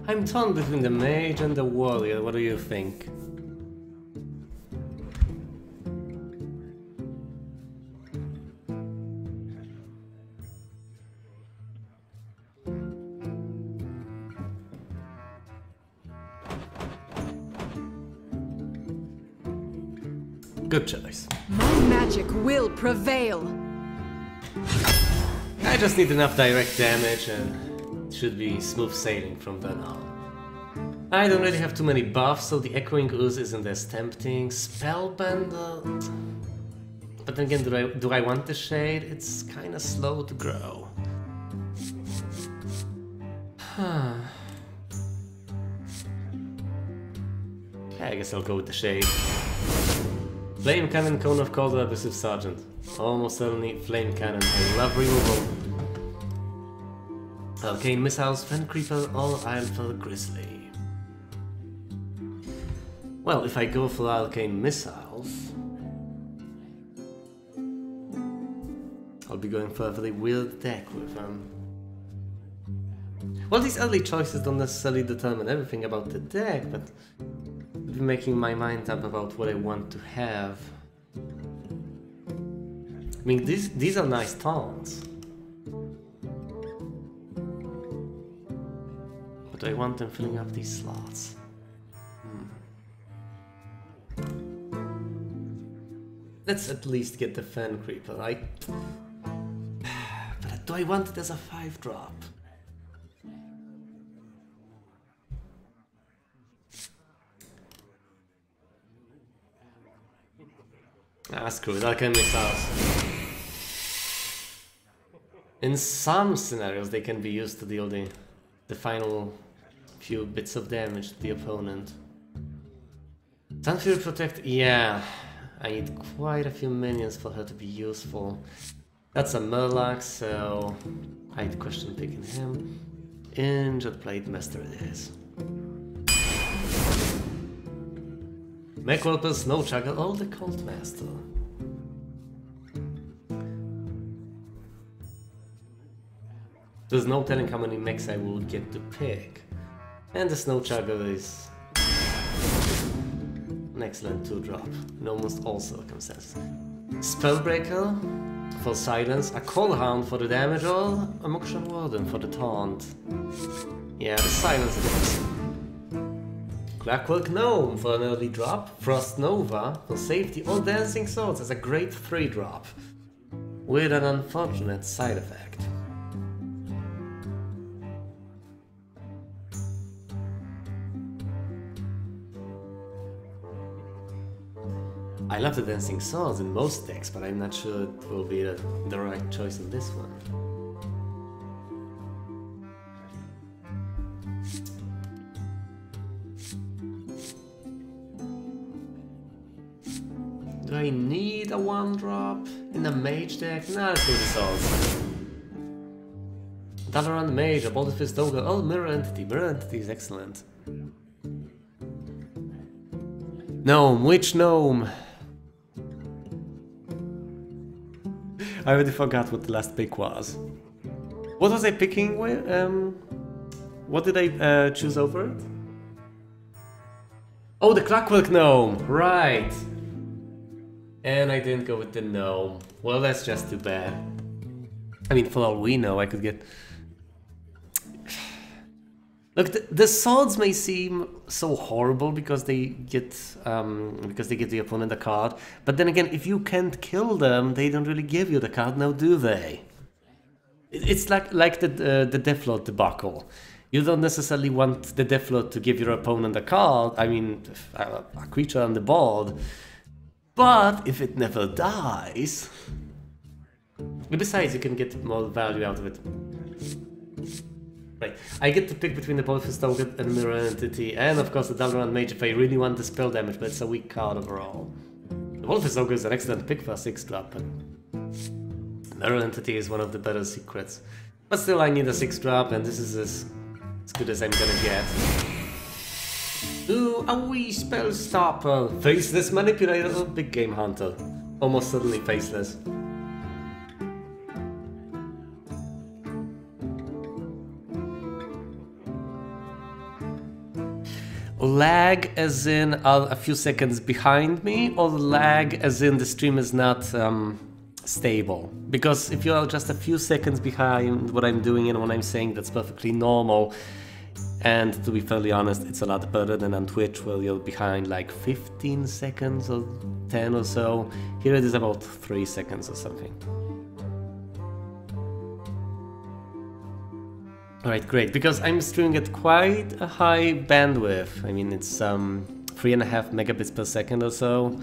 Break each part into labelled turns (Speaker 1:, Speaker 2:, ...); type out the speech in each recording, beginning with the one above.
Speaker 1: I'm torn between the mage and the warrior. What do you think? Good choice.
Speaker 2: My magic will prevail.
Speaker 1: I just need enough direct damage and it should be smooth sailing from then on. I don't really have too many buffs, so the Echoing Ooze isn't as tempting. Spellbender... But then again, do I want the Shade? It's kinda slow to grow. Huh. I guess I'll go with the Shade. Flame Cannon, Cone of Cold, Abusive Sergeant. Almost certainly Flame Cannon. I love removal. Arcane Missiles, Fen Creeper, or Ironfell Grizzly. Well, if I go for Arcane Missiles, I'll be going for a very weird deck with well, these early choices don't necessarily determine everything about the deck, but I'll be making my mind up about what I want to have. I mean, these are nice taunts. But I want them filling up these slots. Let's at least get the Fen Creeper. But do I want it as a 5-drop? Ah, screw it, I can mix out. In some scenarios they can be used to deal the final few bits of damage to the opponent. Sunfury Protect, yeah. I need quite a few minions for her to be useful. That's a Murloc, so I'd question picking him. Injured Blade Master it is. Mechwarper, Snowchugger, or the Cult Master. There's no telling how many mechs I will get to pick. And the Snowchugger is an excellent 2-drop in almost all circumstances. Spellbreaker for silence, a Callhound for the damage, or a Mokshan Warden for the taunt. Yeah, the silence is. Clockwork Gnome for an early drop, Frost Nova for safety, or Dancing Swords as a great 3-drop, with an unfortunate side effect. I love the Dancing Swords in most decks, but I'm not sure it will be the right choice in this one. Do I need a 1-drop in a mage deck? Nah, let's do the swords. Dalaran Mage, a Bolted Fist Ogre, oh, Mirror Entity. Mirror Entity is excellent. Gnome, which gnome? I already forgot what the last pick was. What was I picking with? What did I choose over it? Oh, the Clockwork Gnome, right. And I didn't go with the gnome. Well, that's just too bad. I mean, for all we know, I could get... Look, the swords may seem so horrible because they get the opponent a card, but then again, if you can't kill them, they don't really give you the card now, do they? It's like the Deathlord debacle. You don't necessarily want the Deathlord to give your opponent a card, I mean, a creature on the board, but if it never dies... Besides, you can get more value out of it. Right, I get to pick between the Bolted Fist Ogre and Mirror Entity, and of course the Dalaran Mage if I really want the spell damage, but it's a weak card overall. The Bolted Fist Ogre is an excellent pick for a 6-drop, but Mirror Entity is one of the better secrets. But still, I need a 6-drop, and this is as good as I'm gonna get. Ooh, a wee spell stopper! Faceless Manipulator, oh, Big Game Hunter. Almost suddenly faceless. lag as in a few seconds behind me, or lag as in the stream is not stable? Because if you're just a few seconds behind what I'm doing and what I'm saying, that's perfectly normal. And to be fairly honest, it's a lot better than on Twitch, where you're behind like 15 seconds or 10 or so. Here it is about 3 seconds or something. Alright, great, because I'm streaming at quite a high bandwidth. I mean, it's 3.5 megabits per second or so.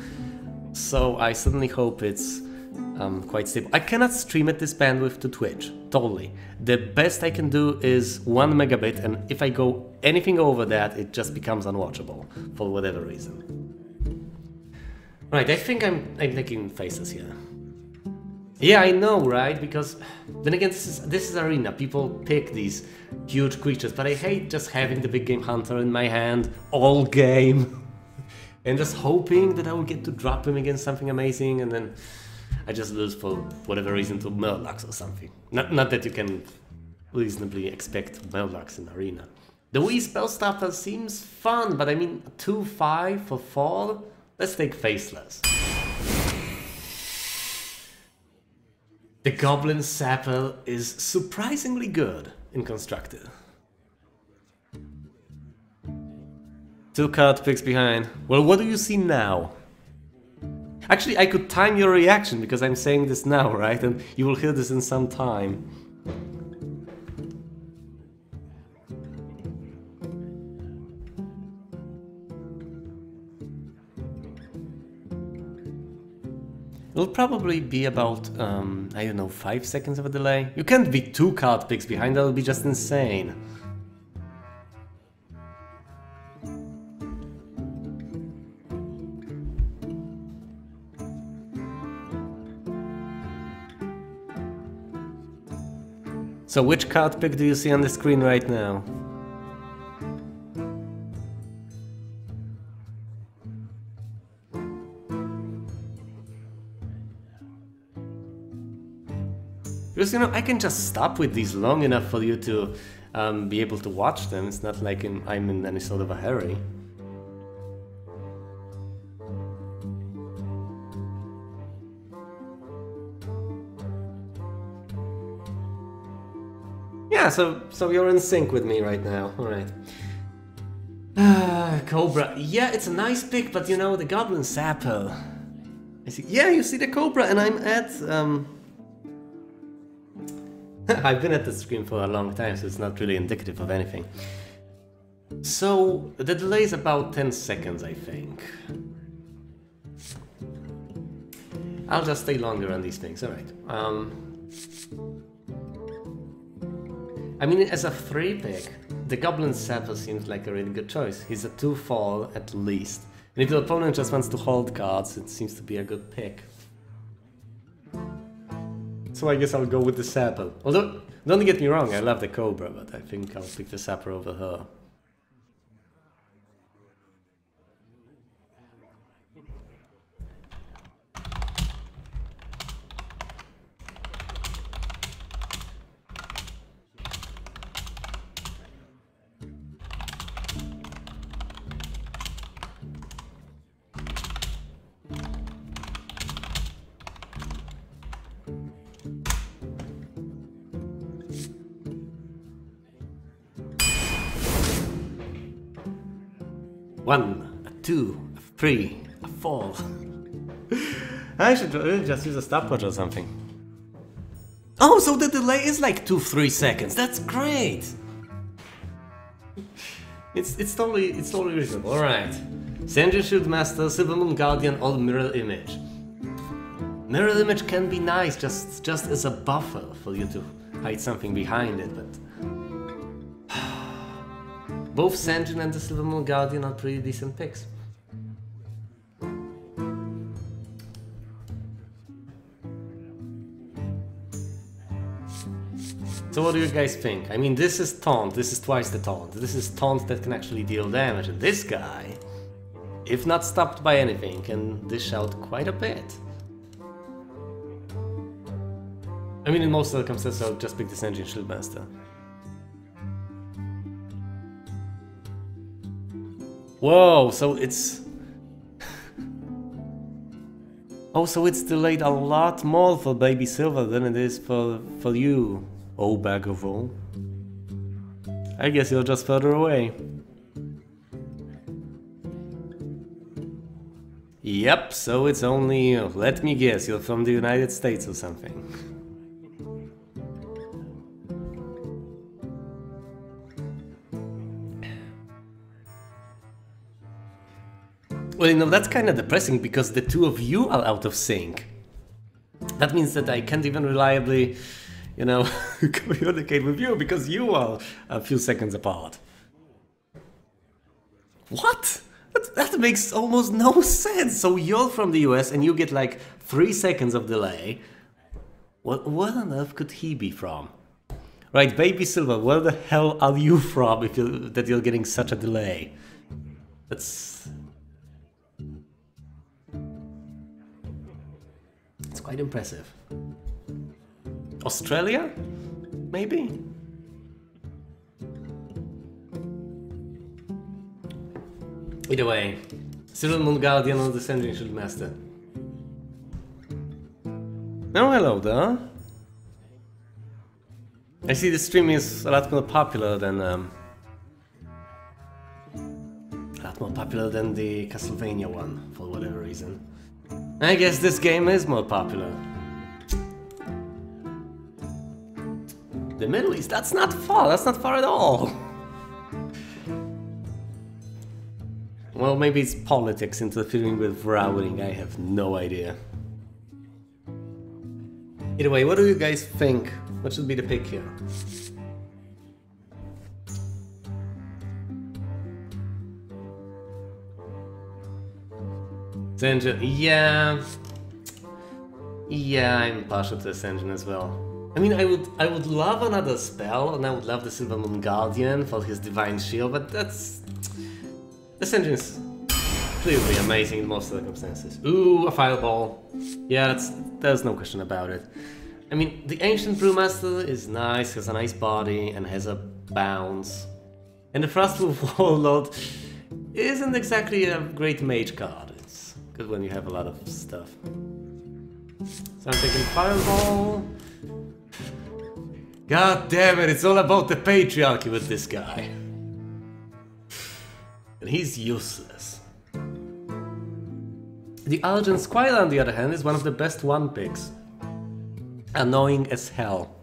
Speaker 1: So I certainly hope it's quite stable. I cannot stream at this bandwidth to Twitch, totally. The best I can do is 1 megabit, and if I go anything over that, it just becomes unwatchable for whatever reason. Right, I think I'm making faces here. Yeah, I know, right? Because then again, this is Arena. People pick these huge creatures, but I hate just having the big game hunter in my hand all game and just hoping that I will get to drop him against something amazing, and then I just lose for whatever reason to Murlocs or something. Not that you can reasonably expect Murlocs in Arena. The Wii Spellstopper seems fun, but I mean 2-5 for 4? Let's take Faceless. The Goblin Sapper is surprisingly good in Constructed. 2 card picks behind. Well, what do you see now? Actually, I could time your reaction because I'm saying this now, right? And you will hear this in some time. It'll probably be about, I don't know, 5 seconds of a delay. You can't be 2 card picks behind, that'll be just insane. So which card pick do you see on the screen right now? Because, you know, I can just stop with these long enough for you to be able to watch them. It's not like I'm in any sort of a hurry. Yeah, so you're in sync with me right now. Alright. Cobra. Yeah, it's a nice pick, but you know, the Goblin Sapper. I see. Yeah, you see the Cobra, and I'm at... I've been at the screen for a long time, so it's not really indicative of anything. So, the delay is about 10 seconds, I think. I'll just stay longer on these things, alright. I mean, as a 3-pick, the Goblin Sapper seems like a really good choice. He's a 2-fall at least. And if the opponent just wants to hold cards, it seems to be a good pick. So I guess I'll go with the Sapper. Although, don't get me wrong, I love the Cobra, but I think I'll pick the Sapper over her. One, a 2, a 3, a 4. I should really just use a stopwatch or something. Oh, so the delay is like 2-3 seconds. That's great. It's totally reasonable. All right. Sanjay Shieldmaster, Silver Moon Guardian, or Mirror Image. Mirror Image can be nice, just as a buffer for you to hide something behind it, but. Both Sanjin and the Silver Moon Guardian are pretty decent picks. So what do you guys think? I mean, this is taunt, this is twice the taunt. This is taunt that can actually deal damage, and this guy, if not stopped by anything, can dish out quite a bit. I mean, in most circumstances, I'll just pick the Sanjin Shieldmaster. Whoa, so it's... Oh, so it's delayed a lot more for Baby Silver than it is for you, oh bag of wool. I guess you're just further away. Yep, so it's only, let me guess, you're from the United States or something. Well, you know, that's kind of depressing because the two of you are out of sync. That means that I can't even reliably, you know, communicate with you because you are a few seconds apart. What? That makes almost no sense. So you're from the US and you get like 3 seconds of delay. What on earth could he be from? Right, Baby Silver, where the hell are you from if you're getting such a delay? That's quite impressive. Australia? Maybe? Either way, Silver Moon Guardian or the Sentry Shield Master. Oh, hello there. I see the stream is a lot more popular than the Castlevania one, for whatever reason. I guess this game is more popular. The Middle East, that's not far at all. Well, maybe it's politics interfering with routing, I have no idea. Either way, what do you guys think? What should be the pick here? Ascension, yeah, I'm partial to Ascension as well. I mean, I would love another spell, and I would love the Silver Moon Guardian for his Divine Shield, but that's... Ascension is clearly amazing in most circumstances. Ooh, a Fireball. Yeah, there's no question about it. I mean, the Ancient Brewmaster is nice, has a nice body, and has a bounce. And the Frostwolf Warlord isn't exactly a great mage card. It's good when you have a lot of stuff. So I'm taking Fireball. God damn it, it's all about the patriarchy with this guy. And he's useless. The Argent Squire, on the other hand, is one of the best 1-picks. Annoying as hell.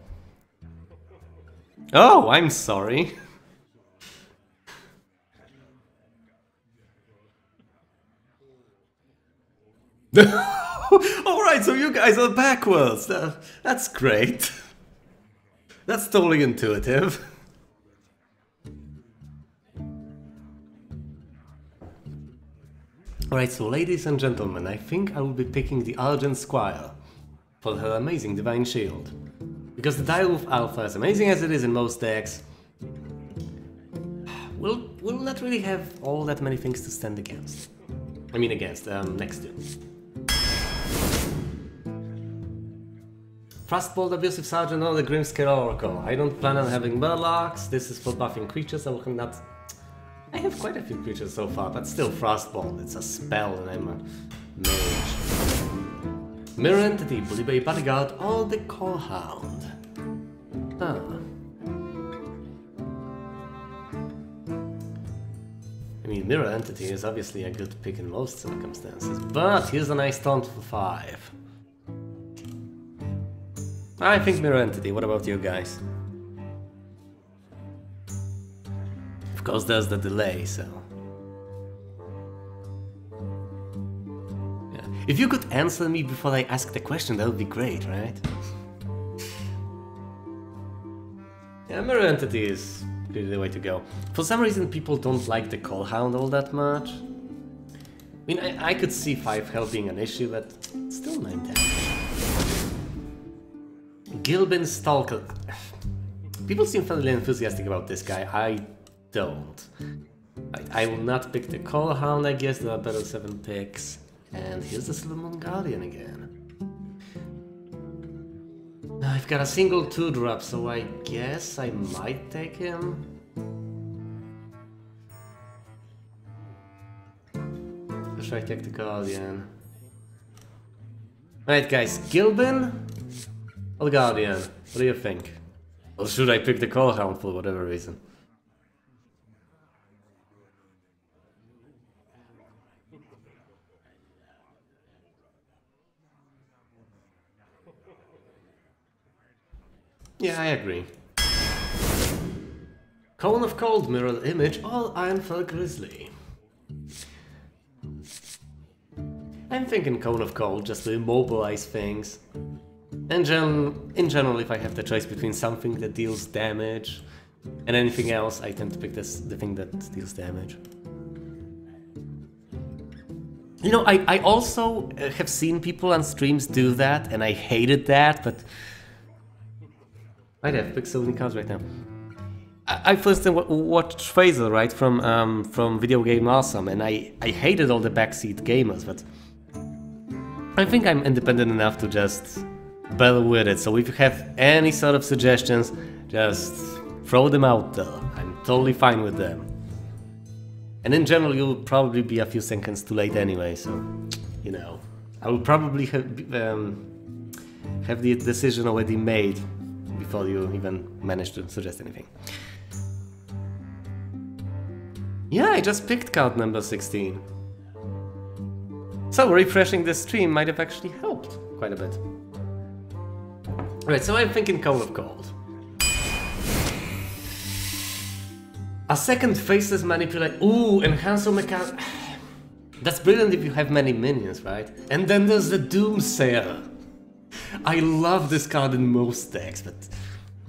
Speaker 1: Oh, I'm sorry. Alright, so you guys are backwards. That's great. That's totally intuitive. Alright, so ladies and gentlemen, I think I will be picking the Argent Squire for her amazing Divine Shield. Because the Direwolf Alpha, as amazing as it is in most decks, will not really have all that many things to stand against. I mean next to. Frostbolt, Abusive Sergeant, or the Grimscale Oracle. I don't plan on having Murlocs. This is for buffing creatures. I have quite a few creatures so far, but still Frostbolt. It's a spell and I'm a mage. Mirror Entity, Bully Bay Bodyguard, or the Call Hound. Ah. I mean, Mirror Entity is obviously a good pick in most circumstances, but here's a nice taunt for 5. I think Mirror Entity, what about you guys? Of course there's the delay, so... Yeah. If you could answer me before I ask the question, that would be great, right? Yeah, Mirror Entity is really the way to go. For some reason people don't like the Call Hound all that much. I mean, I could see 5 health being an issue, but still 9 damage. Gilbin Stalker. People seem fairly enthusiastic about this guy. I don't. I will not pick the Call Hound, I guess. There are better 7 picks. And here's the Silver Moon Guardian again. I've got a single 2-drop, so I guess I might take him. Or should I take the Guardian? Alright guys, Gilbin or the Guardian? What do you think? Or should I pick the Call Hound for whatever reason? Yeah, I agree. Cone of Cold, Mirror Image, all Ironfell Grizzly. I'm thinking Cone of Cold just to immobilize things. In general, if I have the choice between something that deals damage and anything else, I tend to pick the thing that deals damage. You know, I also have seen people on streams do that, and I hated that, but I'd have to pick so many cards right now. I first watched Fraser, right, from Video Game Awesome, and I hated all the backseat gamers, but I think I'm independent enough to just bear with it. So if you have any sort of suggestions, just throw them out there. I'm totally fine with them. And in general, you'll probably be a few seconds too late anyway, so, you know, I will probably have the decision already made before you even manage to suggest anything. Yeah, I just picked card number 16. So refreshing the stream might have actually helped quite a bit. Alright, so I'm thinking Cone of Cold. A second faceless manipulate. Ooh, enhancer mechanic. That's brilliant if you have many minions, right? And then there's the Doomsayer. I love this card in most decks, but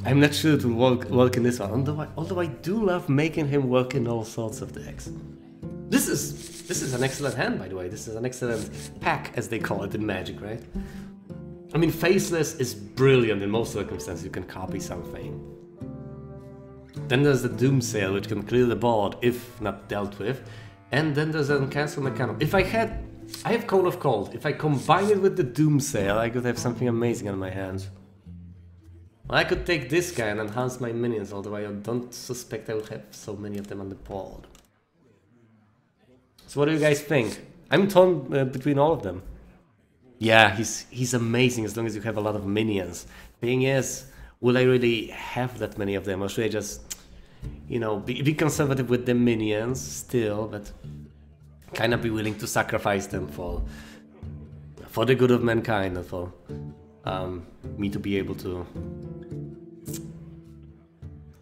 Speaker 1: I'm not sure it will work in this one. Although I do love making him work in all sorts of decks. This is an excellent hand, by the way. This is an excellent pack, as they call it in Magic, right? I mean, Faceless is brilliant in most circumstances. You can copy something. Then there's the Doomsayer, which can clear the board if not dealt with. And then there's an Cancel Mechanic. I have Cone of Cold. If I combine it with the Doomsayer, I could have something amazing on my hands. I could take this guy and enhance my minions, although I don't suspect I will have so many of them on the board. So what do you guys think? I'm torn between all of them. Yeah, he's amazing as long as you have a lot of minions. Thing is, will I really have that many of them, or should I just, you know, be conservative with the minions still, but kind of be willing to sacrifice them for the good of mankind, and for me to be able to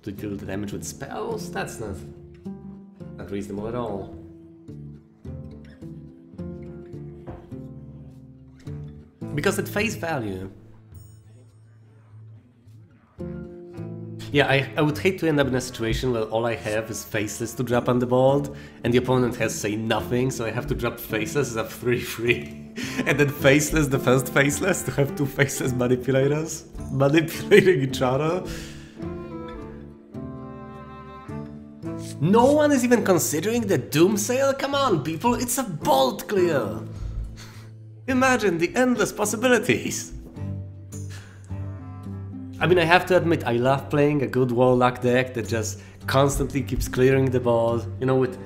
Speaker 1: deal the damage with spells? That's not reasonable at all. Because at face value... Yeah, I would hate to end up in a situation where all I have is Faceless to drop on the board, and the opponent has, say, nothing, so I have to drop Faceless as a 3-3. And then Faceless, the first Faceless, to have two Faceless manipulators manipulating each other. No one is even considering the Doomsayer? Come on, people, it's a bolt clear! Imagine the endless possibilities! I mean, I have to admit, I love playing a good Warlock deck that just constantly keeps clearing the board, you know, with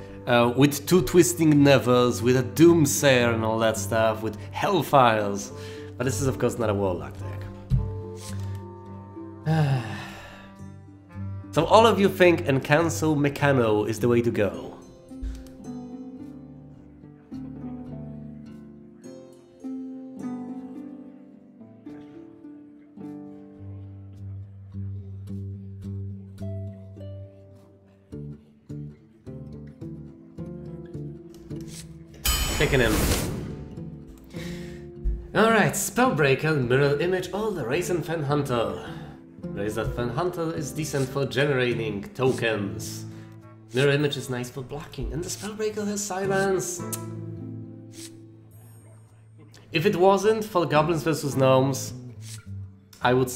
Speaker 1: two Twisting Nevers, with a Doomsayer and all that stuff, with Hellfires. But this is, of course, not a Warlock deck. So all of you think Encanso Mechano is the way to go. Taking him. Alright, Spellbreaker, Mirror Image, or the Raisin Fan Hunter. Raisin Fan Hunter is decent for generating tokens. Mirror Image is nice for blocking, and the Spellbreaker has silence. If it wasn't for Goblins vs Gnomes, I would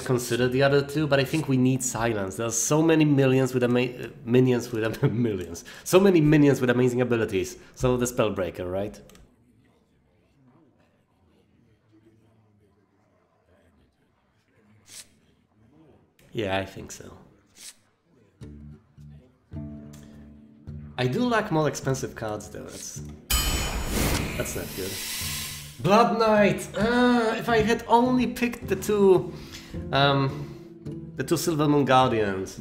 Speaker 1: consider the other two, but I think we need silence. There are so many minions with so many minions with amazing abilities. So the Spellbreaker, right? Yeah, I think so. I do like more expensive cards though. That's not good. Blood Knight! If I had only picked the two Silver Moon Guardians.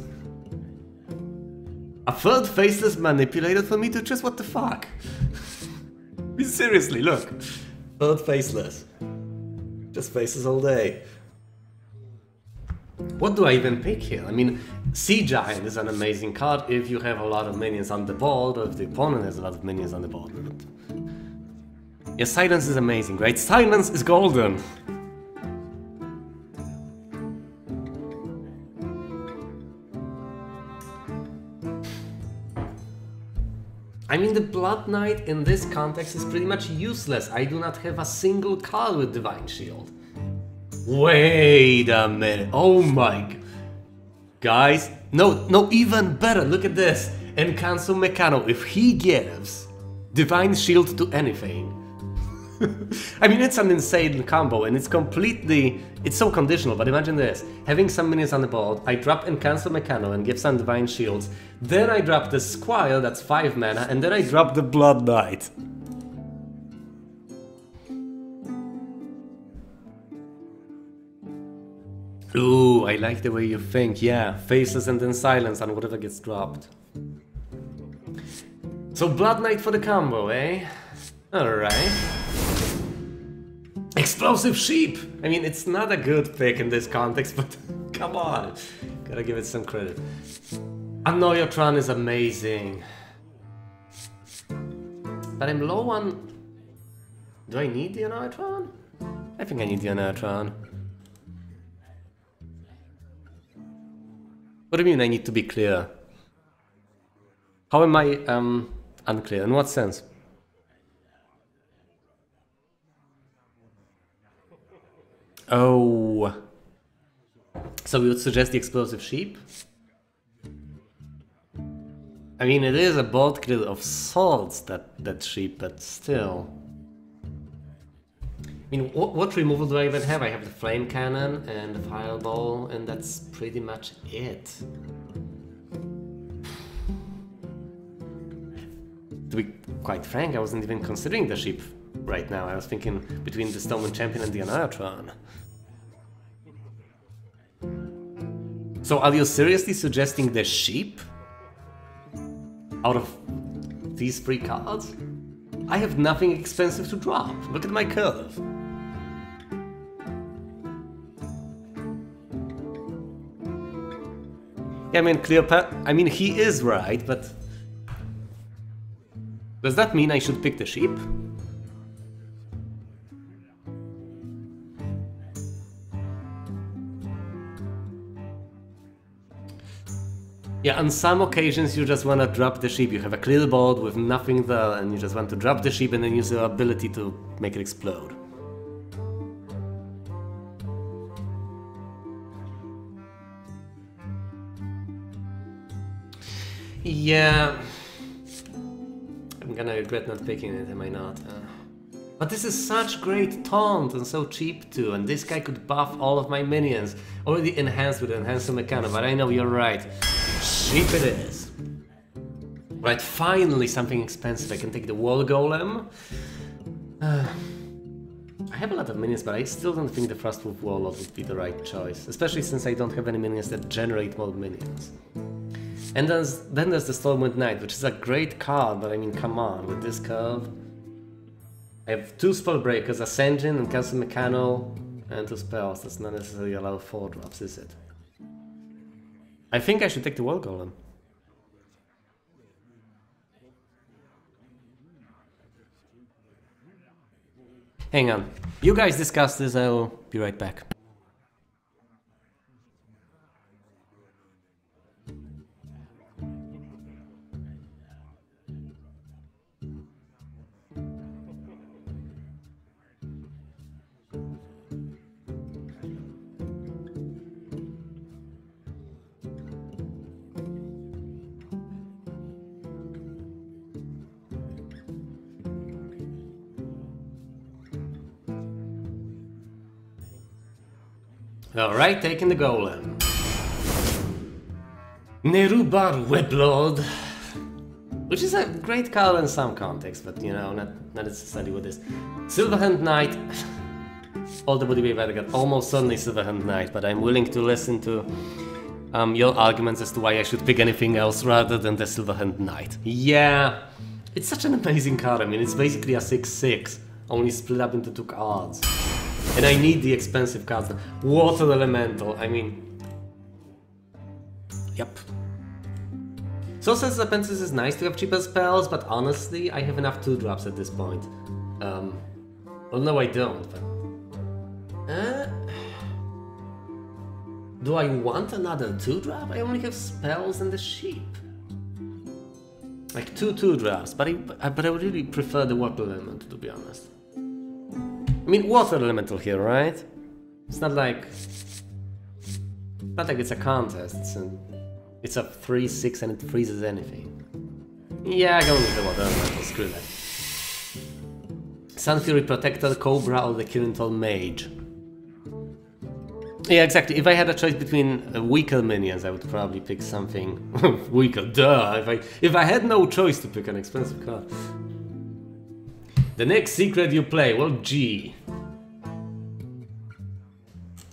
Speaker 1: A third Faceless Manipulator for me to just what the fuck? Seriously, look. Third Faceless. Just faces all day. What do I even pick here? I mean, Sea Giant is an amazing card if you have a lot of minions on the board, or if the opponent has a lot of minions on the board. Yeah, Silence is amazing, right? Silence is golden! I mean, the Blood Knight in this context is pretty much useless. I do not have a single card with Divine Shield. Wait a minute. Oh my... Guys, no, even better. Look at this. Encanso Mecano, if he gives Divine Shield to anything. I mean, it's an insane combo and it's completely... It's so conditional, but imagine this. Having some minions on the board, I drop Encanso Mecano and give some Divine Shields. Then I drop the Squire, that's 5 mana, and then I drop the Blood Knight. Ooh, I like the way you think, yeah. Faceless and then Silence on whatever gets dropped. So Blood Knight for the combo, eh? Alright. Explosive Sheep! I mean, it's not a good pick in this context, but come on. Gotta give it some credit. Annoyotron is amazing. But I'm low on... Do I need the Annoyotron? I think I need the Annoyotron. What do you mean I need to be clear? How am I unclear? In what sense? Oh. So we would suggest the Explosive Sheep? I mean, it is a board kill of sorts, that sheep, but still. I mean, what removal do I even have? I have the Flame Cannon and the Fireball, and that's pretty much it. To be quite frank, I wasn't even considering the sheep right now. I was thinking between the Stoneman Champion and the Anartron. So are you seriously suggesting the sheep? Out of these 3 cards? I have nothing expensive to drop. Look at my curve. Yeah, I mean, Cleopatra... I mean, he is right, but... Does that mean I should pick the sheep? Yeah, on some occasions you just want to drop the sheep. You have a clear board with nothing there and you just want to drop the sheep and then use your ability to make it explode. Yeah... I'm gonna regret not picking it, am I not? But this is such great taunt and so cheap too, and this guy could buff all of my minions. Already enhanced with Enhancer Mechano, but I know you're right. Sheep it is. Right, finally something expensive. I can take the Wall Golem. I have a lot of minions, but I still don't think the Frostwolf Warlord would be the right choice. Especially since I don't have any minions that generate more minions. And then there's the Stormwind Knight, which is a great card, but I mean, come on, with this curve. I have 2 Spellbreakers, Ascension and Castle Mechano, and 2 spells. That's not necessarily a lot of 4 drops, is it? I think I should take the Wall Golem. Hang on. You guys discuss this, I'll be right back. Alright, taking the Golem. Nerubar Weblord. Which is a great card in some context, but you know, not necessarily with this. Silverhand Knight. All the body wave I got almost certainly Silverhand Knight, but I'm willing to listen to your arguments as to why I should pick anything else rather than the Silverhand Knight. Yeah, it's such an amazing card. I mean, it's basically a 6/6, only split up into 2 cards. And I need the expensive cards. Water Elemental, I mean... Yep. Sorcerer's Apprentice is nice to have cheaper spells, but honestly, I have enough 2-drops at this point. Well, no, I don't, but... do I want another 2-drop? I only have spells and the sheep. Like 2-2-drops, but I would really prefer the Water Elemental, to be honest. I mean, Water Elemental here, right? It's not like... Not like it's a contest, it's a 3/6 and it freezes anything. Yeah, I go with the Water Elemental, screw that. Sun Fury Protector, Cobra, or the Kirintal Mage. Yeah, exactly. If I had a choice between weaker minions, I would probably pick something weaker. Duh! If I had no choice to pick an expensive card. The next secret you play, well, gee.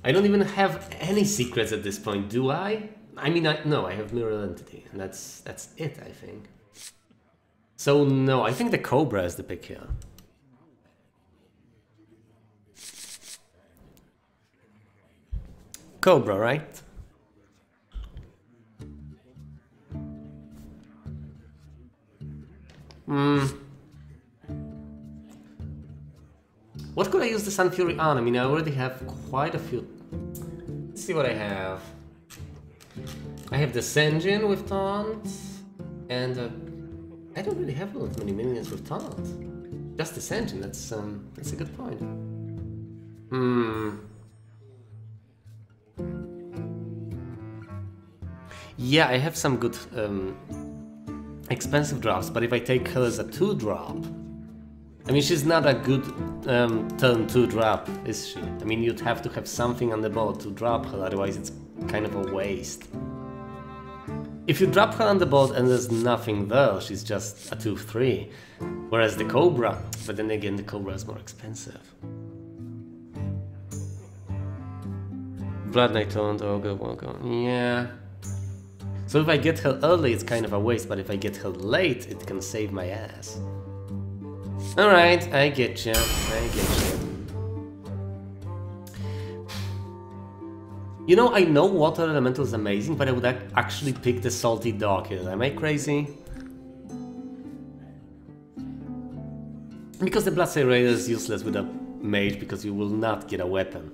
Speaker 1: I don't even have any secrets at this point, do I? I mean, no, I have Mirror Entity, and that's it, I think. So no, I think the Cobra is the pick here. Cobra, right? What could I use the Sun Fury on? I mean, I already have quite a few. Let's see what I have. I have the Senjin with Taunt, and I don't really have many minions with Taunt. Just the Senjin, that's a good point. Yeah, I have some good expensive drops, but if I take her as a 2-drop, I mean, she's not a good turn 2-drop, is she? I mean, you'd have to have something on the board to drop her, otherwise it's kind of a waste. If you drop her on the board and there's nothing there, she's just a 2/3. Whereas the Cobra, but then again, the Cobra is more expensive. Blood Knight Taunt, Ogre, Walker, yeah. So if I get her early, it's kind of a waste, but if I get her late, it can save my ass. Alright, I get you. You know, I know Water Elemental is amazing, but I would actually pick the Salty Dog here. Am I crazy? Because the Bloodsail Raider is useless with a mage, because you will not get a weapon.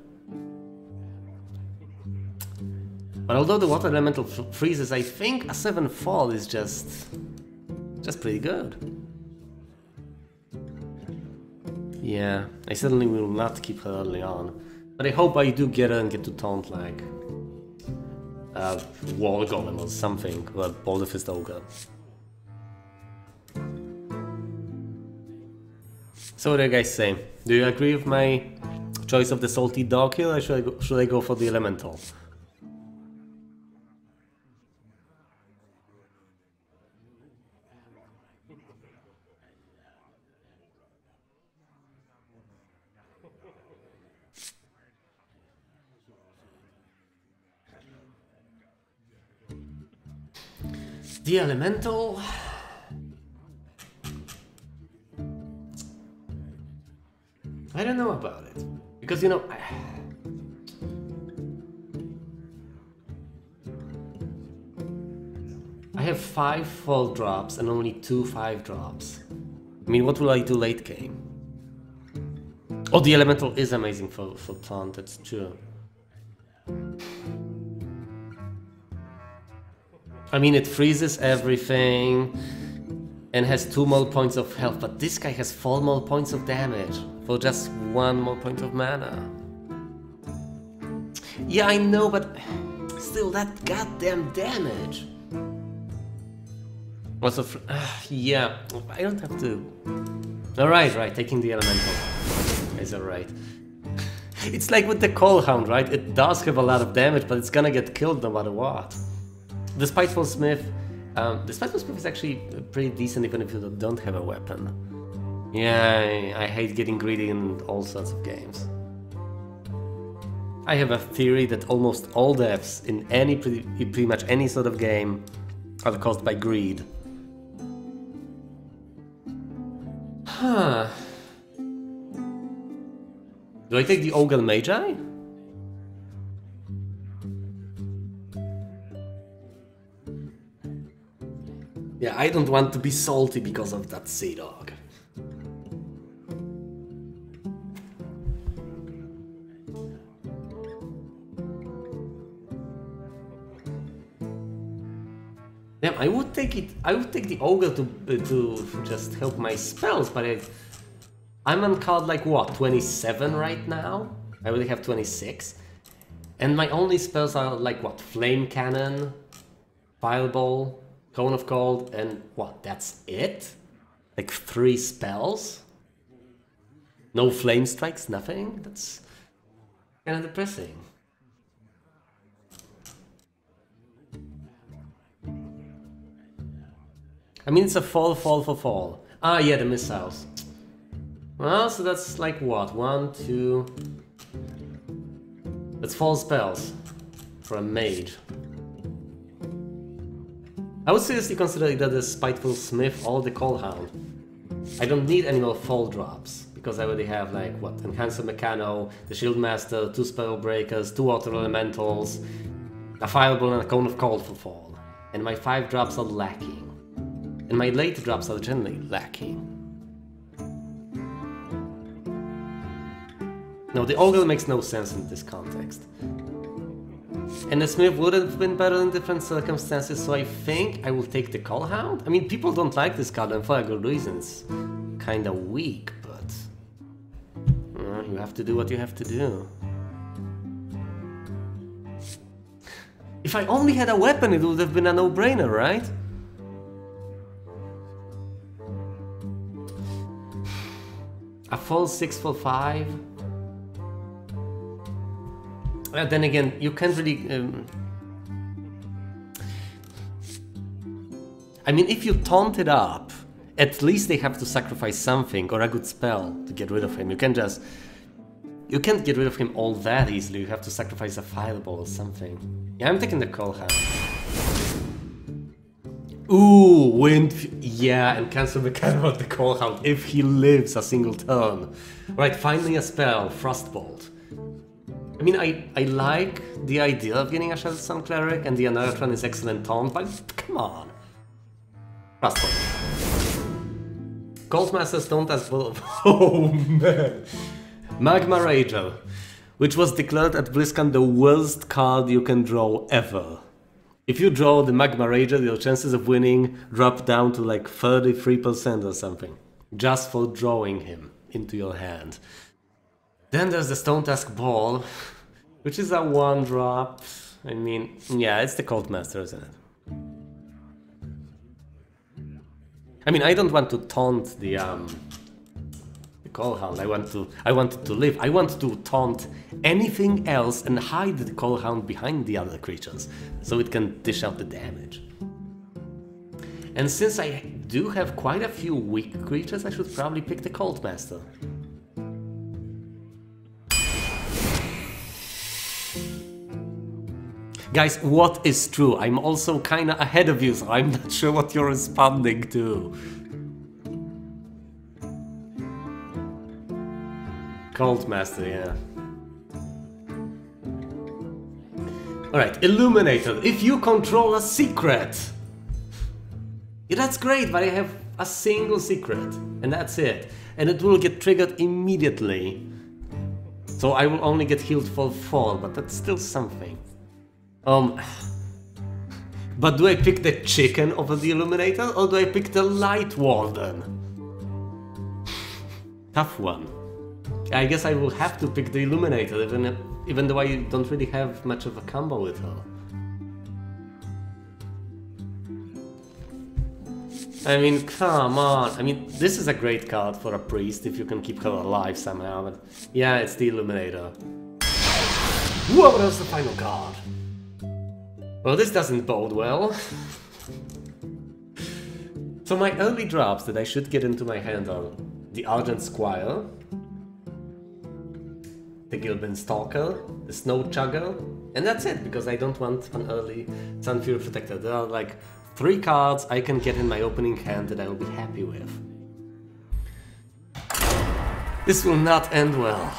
Speaker 1: But although the Water Elemental freezes, I think a 7-fall is just pretty good. Yeah, I certainly will not keep her early on. But I hope I do get her and get to taunt like Wall Golem or something, or Boulder Fist Ogre. So what do you guys say? Do you agree with my choice of the Salty Dog here, or should I go for the Elemental? The Elemental... I don't know about it, because you know... I have 5 full drops and only 2 5-drops. I mean, what will I do late game? Oh, the Elemental is amazing for taunt, that's true. I mean, it freezes everything and has 2 more points of health, but this guy has 4 more points of damage for just 1 more point of mana. Yeah, I know, but still, that goddamn damage. Also, yeah, I don't have to. Alright, right, taking the Elemental is alright. It's like with the Coal Hound, right? It does have a lot of damage, but it's gonna get killed no matter what. The Spiteful Smith The Spiteful Smith is actually pretty decent even if you don't have a weapon. Yeah, I hate getting greedy in all sorts of games. I have a theory that almost all deaths in pretty much any sort of game are caused by greed. Huh. Do I take the Ogre Magi? Yeah, I don't want to be salty because of that Sea Dog. Damn, I would take it. I would take the Ogre to just help my spells, but I'm on card like what, 27 right now? I already have 26, and my only spells are like what, Flame Cannon, Fireball, Cone of Cold, and what? That's it? Like 3 spells? No Flame Strikes, nothing? That's kind of depressing. I mean, it's a fall. Ah, yeah, the missiles. Well, so that's like what? 1, 2... That's 4 spells for a mage. I would seriously consider either the Spiteful Smith or the Cold Hound. I don't need any more fall drops, because I already have like, what? Enhancer Mechano, the Shield Master, 2 Spell Breakers, 2 Water Elementals, a Fireball and a Cone of Cold for fall. And my 5 drops are lacking. And my late drops are generally lacking. No, the Ogre makes no sense in this context. And the Smith would have been better in different circumstances, so I think I will take the Cold Hound. I mean, people don't like this card, and for a good reason. It's kinda weak, but... you have to do what you have to do. If I only had a weapon, it would have been a no-brainer, right? A full 6 for 5. Then again, you can't really... I mean, if you taunt it up, at least they have to sacrifice something or a good spell to get rid of him. You can't just... You can't get rid of him all that easily. You have to sacrifice a Fireball or something. Yeah, I'm taking the Cold Hound. Ooh, Wind... Yeah, and cancel the Mechano of the Cold Hound if he lives a single turn. Right, finally a spell, Frostbolt. I mean, I like the idea of getting a Shadowstone Cleric, and the Anarthron is excellent taunt, but come on. Frostbolt. Coldmasters don't as well... Oh man! Magma Rager, which was declared at BlizzCon the worst card you can draw ever. If you draw the Magma Rager, your chances of winning drop down to like 33% or something, just for drawing him into your hand. Then there's the Stone Tusk Ball, which is a 1-drop. I mean, yeah, it's the Cold Master, isn't it? I mean, I don't want to taunt the Cold Hound. I want it to live. I want to taunt anything else and hide the Cold Hound behind the other creatures, so it can dish out the damage. And since I do have quite a few weak creatures, I should probably pick the Cold Master. Guys, what is true? I'm also kinda ahead of you, so I'm not sure what you're responding to. Cold Master, yeah. Alright, Illuminator. If you control a secret! Yeah, that's great, but I have a single secret, and that's it. And it will get triggered immediately. So I will only get healed for 4, but that's still something. But do I pick the chicken over the Illuminator, or do I pick the Light Warden? Tough one. I guess I will have to pick the Illuminator, even though I don't really have much of a combo with her. I mean, come on. I mean, this is a great card for a priest if you can keep her alive somehow, but yeah, it's the Illuminator. Whoa, that was the final card. Well, this doesn't bode well. So my early drops that I should get into my hand are the Argent Squire, the Gilbin Stalker, the Snow Chugger, and that's it, because I don't want an early Sunfury Protector. There are like 3 cards I can get in my opening hand that I will be happy with. This will not end well.